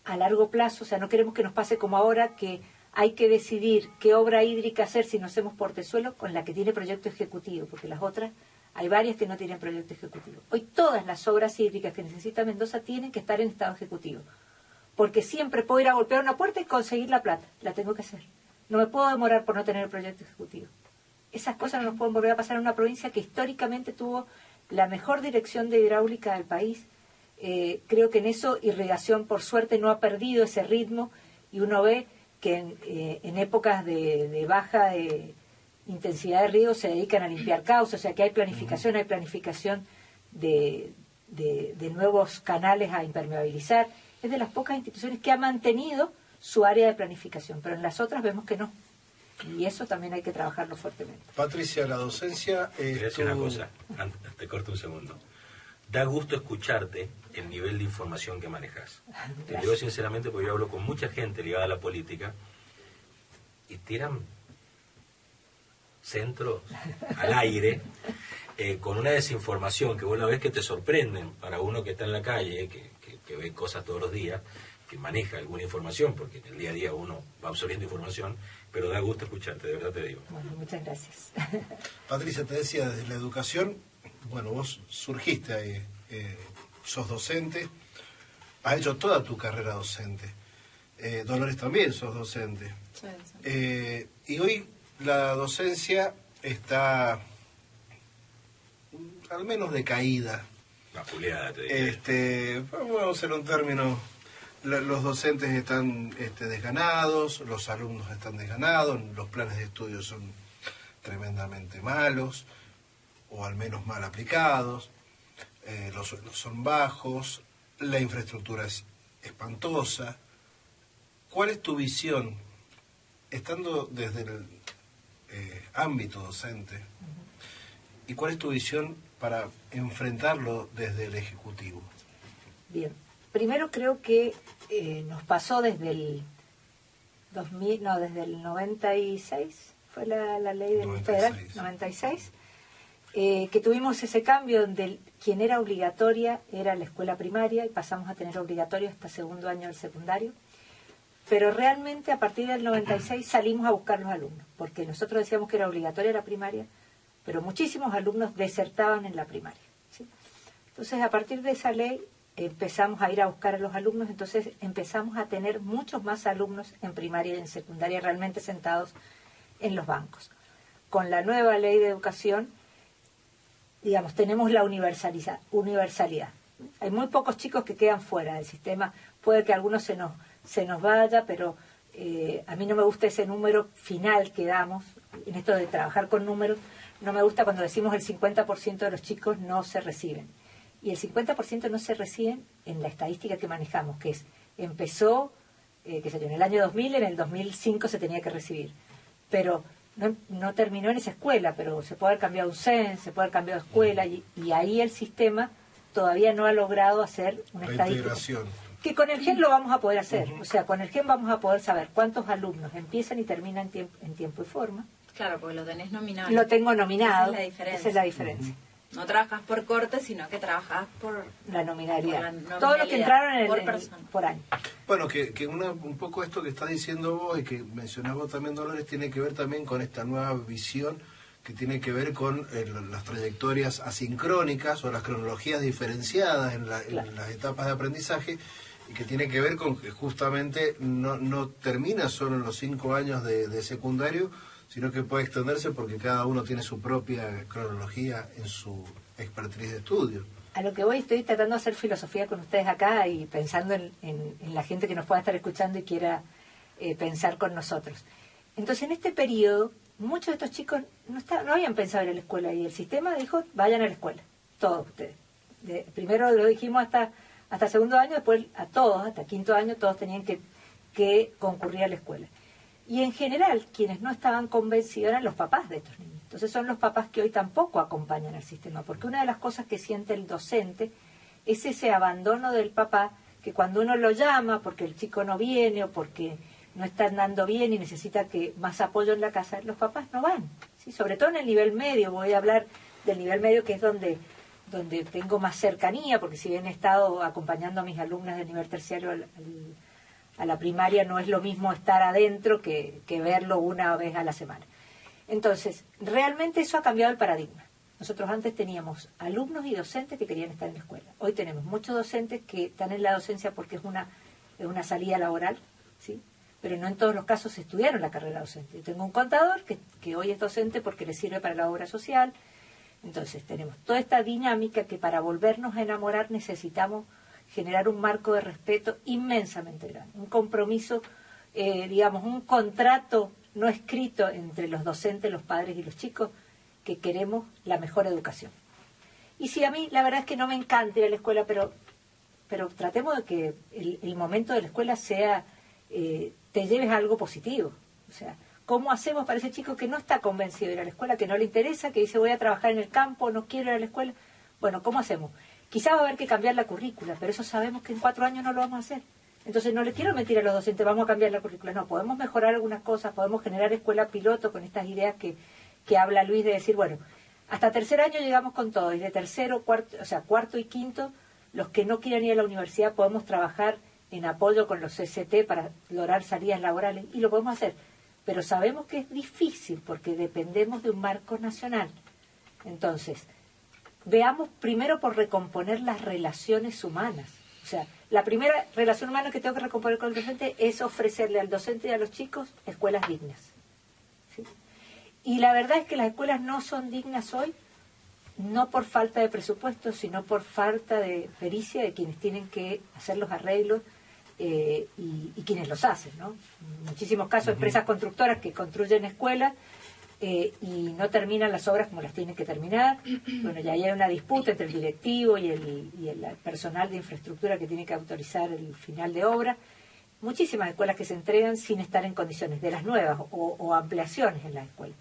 a largo plazo. O sea, no queremos que nos pase como ahora, que hay que decidir qué obra hídrica hacer si no hacemos portezuelo con la que tiene proyecto ejecutivo, porque las otras, hay varias que no tienen proyecto ejecutivo. Hoy todas las obras hídricas que necesita Mendoza tienen que estar en estado ejecutivo, porque siempre puedo ir a golpear una puerta y conseguir la plata, la tengo que hacer. No me puedo demorar por no tener el proyecto ejecutivo. Esas cosas no nos pueden volver a pasar en una provincia que históricamente tuvo la mejor dirección de hidráulica del país. Creo que en eso irrigación, por suerte, no ha perdido ese ritmo, y uno ve que en épocas de baja intensidad de riego se dedican a limpiar cauces, o sea que hay planificación de nuevos canales a impermeabilizar. Es de las pocas instituciones que ha mantenido su área de planificación, pero en las otras vemos que no. Y eso también hay que trabajarlo fuertemente. Patricia, la docencia... Te voy a decir una cosa, te corto un segundo. Da gusto escucharte el nivel de información que manejas. Te digo sinceramente, porque yo hablo con mucha gente ligada a la política y tiran centros al aire con una desinformación que vos la ves que te sorprenden para uno que está en la calle, que ve cosas todos los días, que maneja alguna información, porque en el día a día uno va absorbiendo información, pero da gusto escucharte, de verdad te digo. Bueno, muchas gracias. Patricia, te decía, desde la educación, bueno, vos surgiste ahí, sos docente, has hecho toda tu carrera docente. Dolores también sos docente. Sí. Y hoy la docencia está al menos decaída. Vapuleada, te diría. Vamos a hacer un término. Los docentes están desganados, los alumnos están desganados, los planes de estudio son tremendamente malos, o al menos mal aplicados. los sueldos son bajos, la infraestructura es espantosa. ¿Cuál es tu visión, estando desde el ámbito docente, y cuál es tu visión para enfrentarlo desde el Ejecutivo? Bien, primero creo que nos pasó desde el 2000, no, desde el 96, fue la ley del 96. federal, 96, que tuvimos ese cambio donde quien era obligatoria era la escuela primaria y pasamos a tener obligatorio hasta segundo año del secundario. Pero realmente a partir del 96 salimos a buscar los alumnos, porque nosotros decíamos que era obligatoria la primaria, pero muchísimos alumnos desertaban en la primaria, ¿sí? Entonces, a partir de esa ley empezamos a ir a buscar a los alumnos, entonces empezamos a tener muchos más alumnos en primaria y en secundaria realmente sentados en los bancos. Con la nueva ley de educación, digamos, tenemos la universalidad. Hay muy pocos chicos que quedan fuera del sistema, puede que algunos se nos vaya, pero a mí no me gusta ese número final que damos, en esto de trabajar con números, no me gusta cuando decimos el 50% de los chicos no se reciben. Y el 50% no se reciben en la estadística que manejamos, que es, empezó, qué sé yo, en el año 2000, en el 2005 se tenía que recibir, pero no terminó en esa escuela, pero se puede haber cambiado un CEN, se puede haber cambiado de escuela, y ahí el sistema todavía no ha logrado hacer una estadística. Que con el GEN lo vamos a poder hacer, o sea, con el GEN vamos a poder saber cuántos alumnos empiezan y terminan en tiempo y forma. Claro, porque lo tenés nominado. Lo tengo nominado, esa es la diferencia. No trabajas por corte, sino que trabajas por la nominalidad. Por la nominalidad. Todo lo que entraron por año. Bueno, que un poco esto que estás diciendo vos y que mencionás vos también, Dolores, tiene que ver también con esta nueva visión que tiene que ver con las trayectorias asincrónicas o las cronologías diferenciadas en las etapas de aprendizaje, y que tiene que ver con que justamente no termina solo en los 5 años de secundario, sino que puede extenderse porque cada uno tiene su propia cronología en su expertise de estudio. A lo que voy, estoy tratando de hacer filosofía con ustedes acá y pensando en la gente que nos pueda estar escuchando y quiera pensar con nosotros. Entonces, en este periodo, muchos de estos chicos no habían pensado ir a la escuela, y el sistema dijo, vayan a la escuela, todos ustedes. Primero lo dijimos hasta segundo año, después a todos, hasta quinto año, todos tenían que concurrir a la escuela. Y en general, quienes no estaban convencidos eran los papás de estos niños. Entonces son los papás que hoy tampoco acompañan al sistema, porque una de las cosas que siente el docente es ese abandono del papá, que cuando uno lo llama porque el chico no viene o porque no está andando bien y necesita más apoyo en la casa, los papás no van, ¿sí? Sobre todo en el nivel medio. Voy a hablar del nivel medio, que es donde tengo más cercanía, porque si bien he estado acompañando a mis alumnas del nivel terciario a la primaria, no es lo mismo estar adentro que verlo una vez a la semana. Entonces, realmente eso ha cambiado el paradigma. Nosotros antes teníamos alumnos y docentes que querían estar en la escuela. Hoy tenemos muchos docentes que están en la docencia porque es una salida laboral, ¿sí? Pero no en todos los casos estudiaron la carrera docente. Yo tengo un contador que hoy es docente porque le sirve para la obra social. Entonces tenemos toda esta dinámica que para volvernos a enamorar necesitamos generar un marco de respeto inmensamente grande, un compromiso, digamos, un contrato no escrito entre los docentes, los padres y los chicos, que queremos la mejor educación. Y sí, a mí la verdad es que no me encanta ir a la escuela, pero tratemos de que el momento de la escuela sea, te lleves a algo positivo. O sea, ¿cómo hacemos para ese chico que no está convencido de ir a la escuela, que no le interesa, que dice voy a trabajar en el campo, no quiero ir a la escuela? Bueno, ¿cómo hacemos? Quizás va a haber que cambiar la currícula, pero eso sabemos que en 4 años no lo vamos a hacer. Entonces no le quiero mentir a los docentes, vamos a cambiar la currícula. No, podemos mejorar algunas cosas, podemos generar escuela piloto con estas ideas que habla Luis, de decir, bueno, hasta tercer año llegamos con todo, y de tercero, cuarto y quinto, los que no quieran ir a la universidad podemos trabajar en apoyo con los CCT para lograr salidas laborales, y lo podemos hacer. Pero sabemos que es difícil porque dependemos de un marco nacional. Entonces, veamos primero por recomponer las relaciones humanas. O sea, la primera relación humana que tengo que recomponer con el docente es ofrecerle al docente y a los chicos escuelas dignas, ¿sí? Y la verdad es que las escuelas no son dignas hoy, no por falta de presupuesto, sino por falta de pericia de quienes tienen que hacer los arreglos y quienes los hacen, ¿no? En muchísimos casos, empresas constructoras que construyen escuelas y no terminan las obras como las tienen que terminar. Bueno, ya hay una disputa entre el directivo y el personal de infraestructura que tiene que autorizar el final de obra. Muchísimas escuelas que se entregan sin estar en condiciones, de las nuevas o ampliaciones en las escuelas.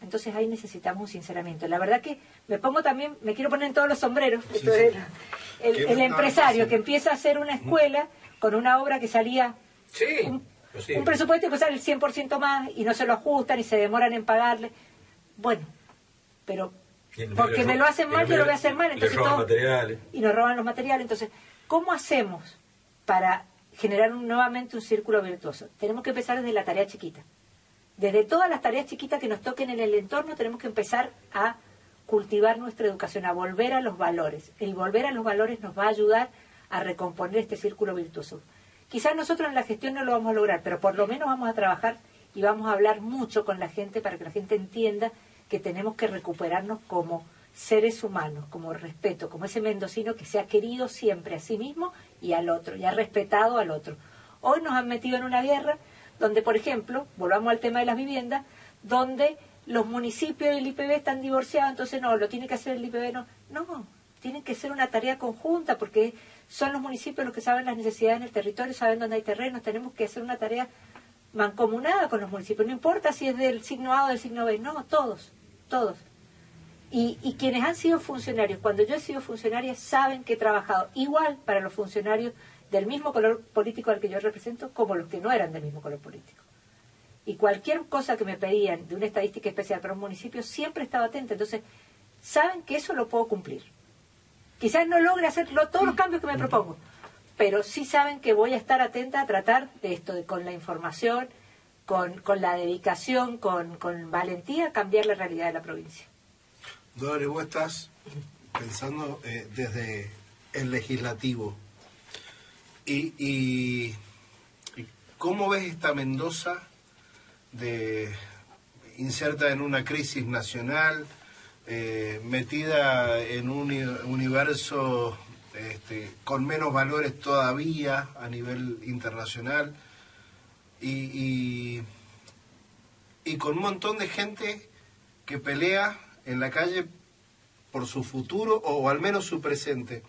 Entonces ahí necesitamos un sinceramiento. La verdad que me quiero poner en todos los sombreros. Sí, el empresario que empieza a hacer una escuela con una obra que salía un presupuesto que sale el 100% más y no se lo ajustan y se demoran en pagarle. Bueno, pero porque me lo hacen mal, yo lo voy a hacer mal. Entonces materiales. Y nos roban los materiales. Entonces, ¿cómo hacemos para generar nuevamente un círculo virtuoso? Tenemos que empezar desde la tarea chiquita. Desde todas las tareas chiquitas que nos toquen en el entorno tenemos que empezar a cultivar nuestra educación, a volver a los valores. El volver a los valores nos va a ayudar a recomponer este círculo virtuoso. Quizás nosotros en la gestión no lo vamos a lograr, pero por lo menos vamos a trabajar y vamos a hablar mucho con la gente para que la gente entienda que tenemos que recuperarnos como seres humanos, como respeto, como ese mendocino que se ha querido siempre a sí mismo y al otro, y ha respetado al otro. Hoy nos han metido en una guerra donde, por ejemplo, volvamos al tema de las viviendas, donde los municipios y el IPB están divorciados, entonces no, lo tiene que hacer el IPB, no, tiene que ser una tarea conjunta, porque son los municipios los que saben las necesidades en el territorio, saben dónde hay terrenos, tenemos que hacer una tarea mancomunada con los municipios, no importa si es del signo A o del signo B, no, todos. Y quienes han sido funcionarios, cuando yo he sido funcionaria, saben que he trabajado igual para los funcionarios del mismo color político al que yo represento, como los que no eran del mismo color político. Y cualquier cosa que me pedían de una estadística especial para un municipio, siempre estaba atenta. Entonces, saben que eso lo puedo cumplir. Quizás no logre hacer todos los cambios que me propongo, pero sí saben que voy a estar atenta a tratar de esto, con la información, con la dedicación, con valentía, cambiar la realidad de la provincia. Dolores, vos estás pensando desde el legislativo. ¿Y cómo ves esta Mendoza inserta en una crisis nacional, metida en un universo con menos valores todavía a nivel internacional y con un montón de gente que pelea en la calle por su futuro o al menos su presente?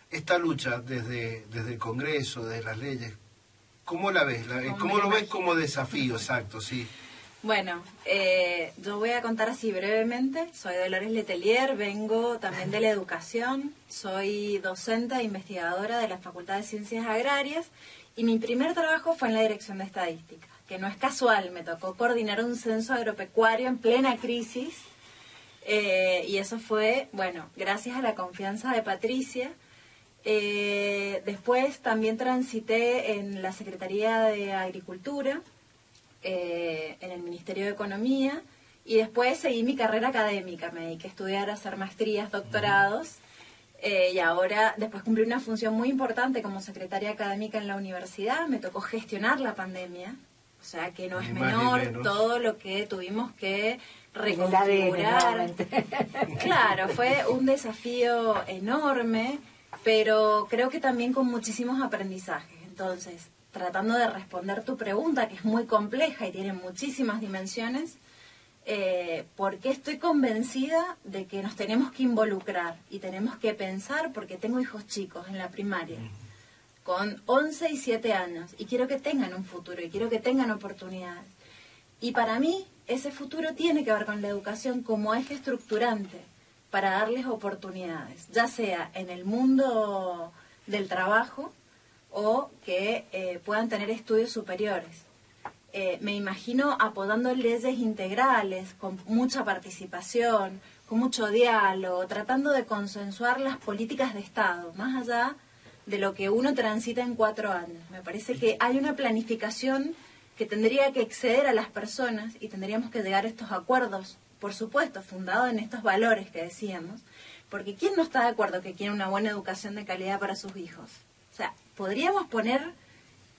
Esta lucha desde el Congreso, desde las leyes, ¿cómo la ves? ¿Cómo lo ves como desafío? Exacto, sí. Bueno, yo voy a contar así brevemente. Soy Dolores Letelier, vengo también de la educación, soy docente e investigadora de la Facultad de Ciencias Agrarias y mi primer trabajo fue en la Dirección de Estadística, que no es casual, me tocó coordinar un censo agropecuario en plena crisis y eso fue, bueno, gracias a la confianza de Patricia. Después también transité en la Secretaría de Agricultura, en el Ministerio de Economía, y después seguí mi carrera académica, me dediqué a estudiar, a hacer maestrías, doctorados, y ahora después cumplí una función muy importante como secretaria académica en la universidad. Me tocó gestionar la pandemia, o sea que no es menor todo lo que tuvimos que reconfigurar. Claro, fue un desafío enorme, pero creo que también con muchísimos aprendizajes. Entonces, tratando de responder tu pregunta, que es muy compleja y tiene muchísimas dimensiones, porque estoy convencida de que nos tenemos que involucrar y tenemos que pensar, porque tengo hijos chicos en la primaria, con 11 y 7 años, y quiero que tengan un futuro, y quiero que tengan oportunidades. Y para mí, ese futuro tiene que ver con la educación como eje estructurante para darles oportunidades, ya sea en el mundo del trabajo o que puedan tener estudios superiores. Me imagino apoyando leyes integrales, con mucha participación, con mucho diálogo, tratando de consensuar las políticas de Estado, más allá de lo que uno transita en 4 años. Me parece que hay una planificación que tendría que exceder a las personas y tendríamos que llegar a estos acuerdos, por supuesto, fundados en estos valores que decíamos, porque ¿quién no está de acuerdo que quiere una buena educación de calidad para sus hijos? O sea, podríamos poner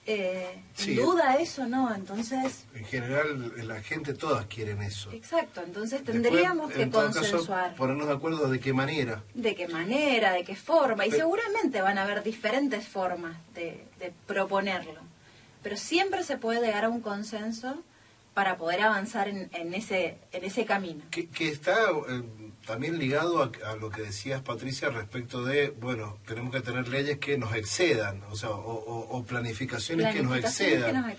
en duda eso, ¿no? Entonces... En general, la gente, todas quieren eso. Exacto, entonces tendríamos que consensuar. Caso, ponernos de acuerdo de qué manera. De qué manera, de qué forma. Y seguramente van a haber diferentes formas de proponerlo. Pero siempre se puede llegar a un consenso para poder avanzar en ese camino. Que está también ligado a lo que decías, Patricia, respecto de, bueno, tenemos que tener leyes que nos excedan, o sea, o planificaciones que nos excedan.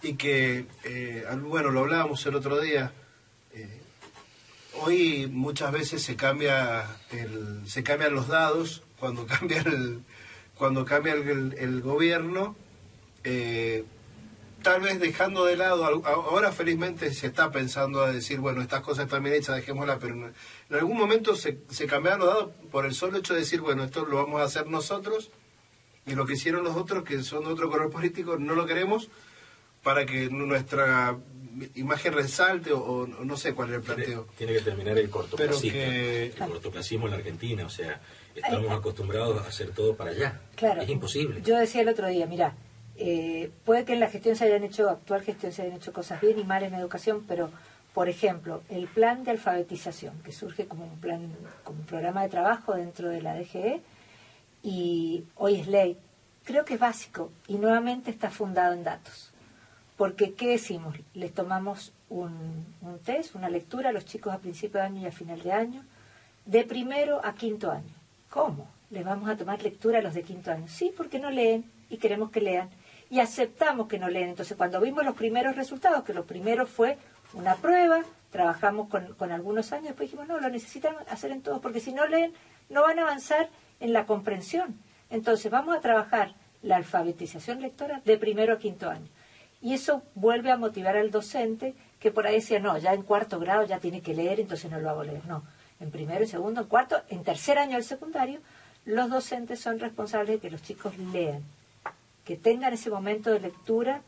Y que, bueno, lo hablábamos el otro día, hoy muchas veces se cambian los dados cuando cambia el gobierno, tal vez dejando de lado, ahora felizmente se está pensando a decir, bueno, estas cosas están bien hechas, dejémoslas, pero en algún momento se cambiaron los dados por el solo hecho de decir, bueno, esto lo vamos a hacer nosotros, y lo que hicieron los otros, que son de otro color político, no lo queremos, para que nuestra imagen resalte, o no sé cuál es el planteo. Tiene que terminar el cortoplacismo. El cortoplacismo en la Argentina, o sea, estamos acostumbrados a hacer todo para allá. Claro, es imposible. Yo decía el otro día, mira, puede que en la gestión actual gestión se hayan hecho cosas bien y mal en educación, pero, por ejemplo, el plan de alfabetización, que surge como un programa de trabajo dentro de la DGE, y hoy es ley, creo que es básico, y nuevamente está fundado en datos. Porque, ¿qué decimos? Les tomamos un test, una lectura a los chicos a principio de año y a final de año, de primero a quinto año. ¿Cómo? ¿Les vamos a tomar lectura a los de quinto año? Sí, porque no leen y queremos que lean. Y aceptamos que no leen. Entonces, cuando vimos los primeros resultados, que lo primero fue una prueba, trabajamos con algunos años, después dijimos, no, lo necesitan hacer en todos, porque si no leen, no van a avanzar en la comprensión. Entonces, vamos a trabajar la alfabetización lectora de primero a quinto año. Y eso vuelve a motivar al docente, que por ahí decía, no, ya en cuarto grado ya tiene que leer, entonces no lo hago leer. No, en primero, en segundo, en cuarto, en tercer año del secundario, los docentes son responsables de que los chicos lean, que tengan ese momento de lectura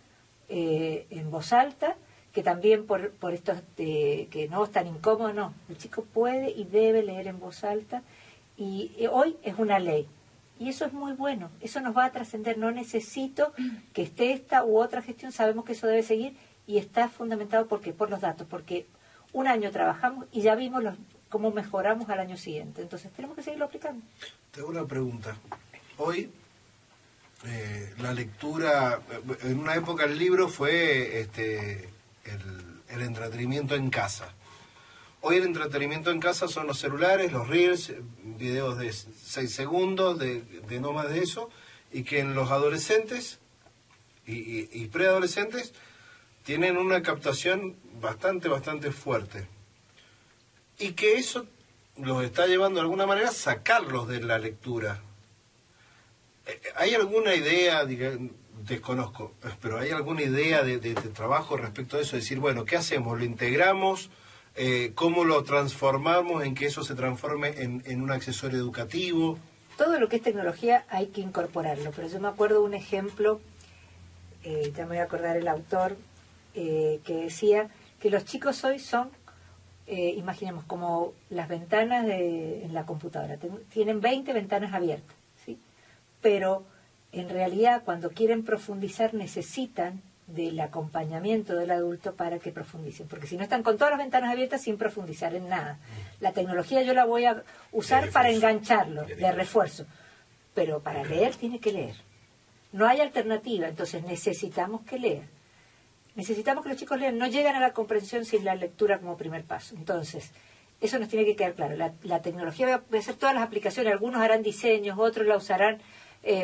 en voz alta, que también por esto que no es tan incómodo, no, el chico puede y debe leer en voz alta, y hoy es una ley. Y eso es muy bueno, eso nos va a trascender, no necesito que esté esta u otra gestión, sabemos que eso debe seguir y está fundamentado por los datos, porque un año trabajamos y ya vimos cómo mejoramos al año siguiente, entonces tenemos que seguirlo aplicando. Te hago una pregunta. Hoy la lectura, en una época el libro fue el entretenimiento en casa. Hoy el entretenimiento en casa son los celulares, los reels, videos de 6 segundos, de no más de eso, y que en los adolescentes y preadolescentes tienen una captación bastante fuerte. Y que eso los está llevando de alguna manera a sacarlos de la lectura. ¿Hay alguna idea, desconozco, pero hay alguna idea de trabajo respecto a eso? Decir, bueno, ¿qué hacemos? ¿Lo integramos? ¿Cómo lo transformamos en que eso se transforme en un accesorio educativo? Todo lo que es tecnología hay que incorporarlo, pero yo me acuerdo un ejemplo, ya me voy a acordar el autor, que decía que los chicos hoy son, imaginemos, como las ventanas en la computadora, tienen 20 ventanas abiertas, ¿sí? Pero en realidad cuando quieren profundizar necesitan del acompañamiento del adulto para que profundicen, porque si no están con todas las ventanas abiertas sin profundizar en nada. La tecnología yo la voy a usar para engancharlo, de refuerzo, pero para leer tiene que leer. No hay alternativa, entonces necesitamos que lean. Necesitamos que los chicos lean, no llegan a la comprensión sin la lectura como primer paso. Entonces, eso nos tiene que quedar claro. La tecnología va a hacer todas las aplicaciones, algunos harán diseños, otros la usarán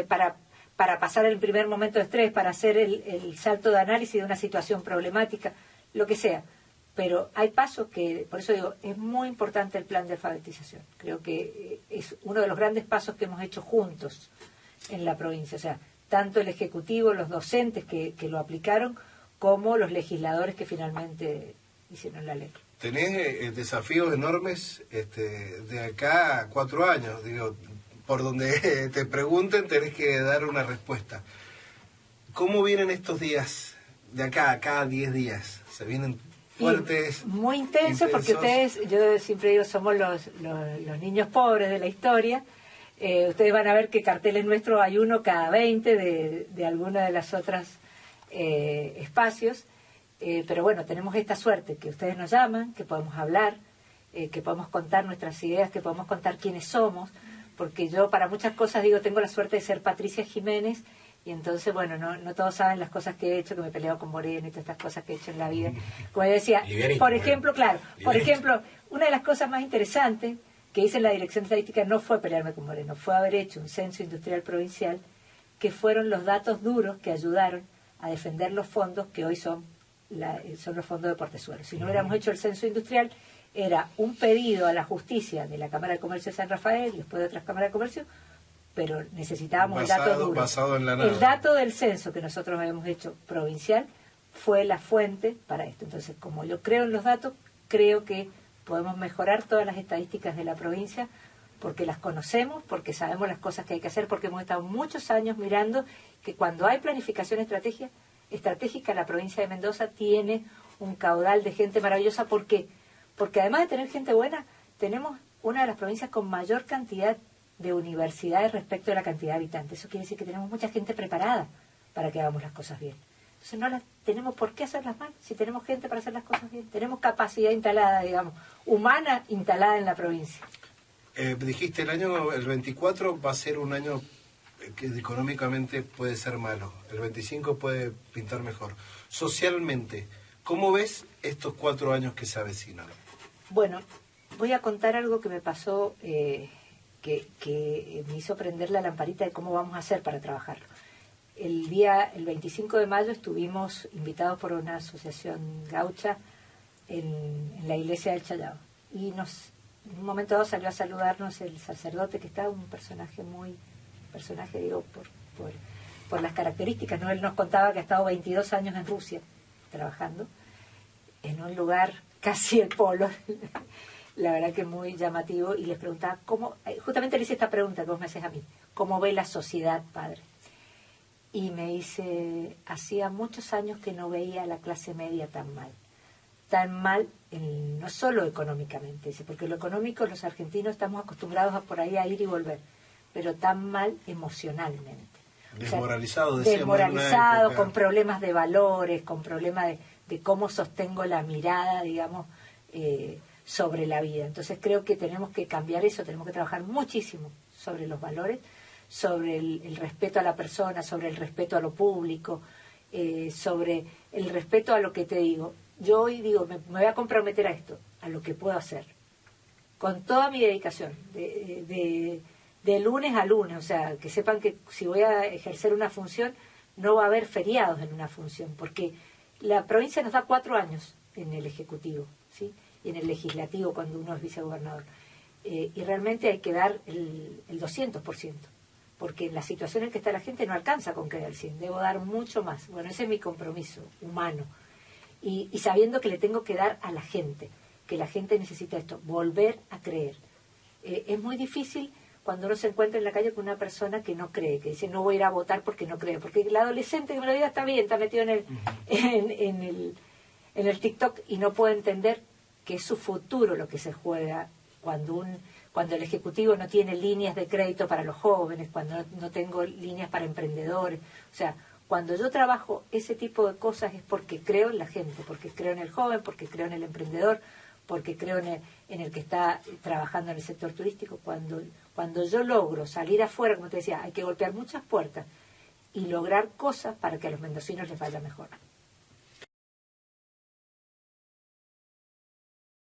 para pasar el primer momento de estrés, para hacer el salto de análisis de una situación problemática, lo que sea. Pero hay pasos que, por eso digo, es muy importante el plan de alfabetización. Creo que es uno de los grandes pasos que hemos hecho juntos en la provincia. O sea, tanto el Ejecutivo, los docentes que lo aplicaron, como los legisladores que finalmente hicieron la ley. Tenés desafíos enormes de acá a 4 años, digo, por donde te pregunten tenés que dar una respuesta. ¿Cómo vienen estos días de acá a cada 10 días? ¿Se vienen fuertes? Muy intensos, porque ustedes, yo siempre digo, somos los niños pobres de la historia. Ustedes van a ver que carteles nuestros hay uno cada 20 de alguna de las otras espacios. Pero bueno, tenemos esta suerte, que ustedes nos llaman, que podemos hablar, que podemos contar nuestras ideas, que podemos contar quiénes somos. Porque yo para muchas cosas digo, tengo la suerte de ser Patricia Jiménez Y entonces, bueno, no todos saben las cosas que he hecho, que me he peleado con Moreno y todas estas cosas que he hecho en la vida. Como yo decía, por ejemplo, por ejemplo, una de las cosas más interesantes que hice en la Dirección de Estadística no fue pelearme con Moreno, fue haber hecho un censo industrial provincial, que fueron los datos duros que ayudaron a defender los fondos que hoy son los fondos de Portezuelo. Si no hubiéramos hecho el censo industrial, era un pedido a la justicia de la Cámara de Comercio de San Rafael y después de otras cámaras de comercio, pero necesitábamos el dato duro. Basado en la nada. El dato del censo que nosotros habíamos hecho provincial fue la fuente para esto. Entonces, como yo creo en los datos, creo que podemos mejorar todas las estadísticas de la provincia porque las conocemos, porque sabemos las cosas que hay que hacer, porque hemos estado muchos años mirando que cuando hay planificación estratégica, la provincia de Mendoza tiene un caudal de gente maravillosa. ¿Por qué? Porque además de tener gente buena, tenemos una de las provincias con mayor cantidad de universidades respecto a la cantidad de habitantes. Eso quiere decir que tenemos mucha gente preparada para que hagamos las cosas bien. Entonces no las tenemos por qué hacerlas mal si tenemos gente para hacer las cosas bien. Tenemos capacidad instalada, digamos, humana instalada en la provincia. Dijiste el 24 va a ser un año que económicamente puede ser malo. El 25 puede pintar mejor. Socialmente, ¿cómo ves estos 4 años que se avecinan? Bueno, voy a contar algo que me pasó, que me hizo prender la lamparita de cómo vamos a hacer para trabajarlo. El 25 de mayo estuvimos invitados por una asociación gaucha en la iglesia del Challao. Y en un momento dado salió a saludarnos el sacerdote, que está un personaje digo, por las características, ¿no? Él nos contaba que ha estado 22 años en Rusia trabajando, en un lugar casi el polo, la verdad que muy llamativo, y les preguntaba justamente le hice esta pregunta que vos me haces a mí: ¿cómo ve la sociedad, padre? Y me dice, hacía muchos años que no veía a la clase media tan mal no solo económicamente, dice, porque lo económico los argentinos estamos acostumbrados a ir y volver, pero tan mal emocionalmente. Desmoralizado, desmoralizado, con problemas de valores, con problemas de cómo sostengo la mirada, digamos, sobre la vida. Entonces creo que tenemos que cambiar eso, tenemos que trabajar muchísimo sobre los valores, sobre el respeto a la persona, sobre el respeto a lo público, sobre el respeto a lo que te digo. Yo hoy digo, me voy a comprometer a esto, a lo que puedo hacer, con toda mi dedicación, de lunes a lunes. O sea, que sepan que si voy a ejercer una función, no va a haber feriados en una función, porque la provincia nos da 4 años en el Ejecutivo, ¿sí? Y en el Legislativo cuando uno es vicegobernador. Y realmente hay que dar el 200%, porque en la situación en que está la gente no alcanza con que dé el 100%, debo dar mucho más. Bueno, ese es mi compromiso humano. Y sabiendo que le tengo que dar a la gente, que la gente necesita esto, volver a creer. Es muy difícil cuando uno se encuentra en la calle con una persona que no cree, que dice no voy a ir a votar porque no cree, porque el adolescente que me lo diga está bien, está metido en el TikTok y no puede entender que es su futuro lo que se juega cuando el Ejecutivo no tiene líneas de crédito para los jóvenes, cuando no tengo líneas para emprendedores. O sea, cuando yo trabajo ese tipo de cosas es porque creo en la gente, porque creo en el joven, porque creo en el emprendedor, porque creo en el que está trabajando en el sector turístico. Cuando yo logro salir afuera, como te decía, hay que golpear muchas puertas y lograr cosas para que a los mendocinos les vaya mejor.